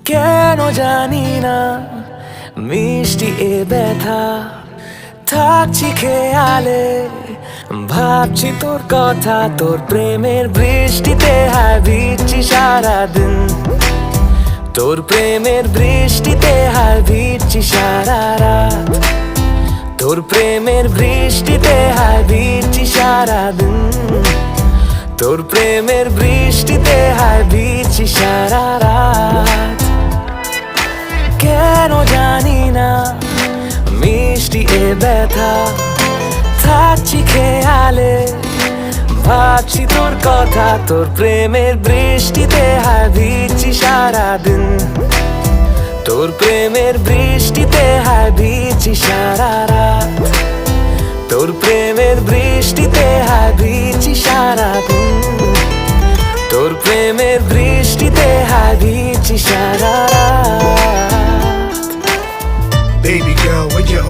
কেন জানি না মিষ্টি এ ব্যথা থাকছি খেয়ালে ভাবছি তোর কথা তোর প্রেমের বৃষ্টিতে হায় ভিজছি সারাদিন তোর প্রেমের বৃষ্টিতে হায় ভিজছি সারা রাত তোর প্রেমের বৃষ্টিতে হায় ভিজছি সারাদিন তোর প্রেমের বৃষ্টিতে হায় ভিজছি সারা রাত কেন জানি না মিষ্টি এ ব্যথা থাকছি খেয়ালে ভাবছি তোর কথা তোর প্রেমের বৃষ্টিতে হায় ভিজছি সারাদিন তোর প্রেমের বৃষ্টিতে হায় ভিজছি সারা রাত তোর প্রেমের বৃষ্টিতে হায় ভিজছি সারাদিন তোর প্রেমের বৃষ্টিতে হায় ভিজছি সারা রাত Baby girl, where you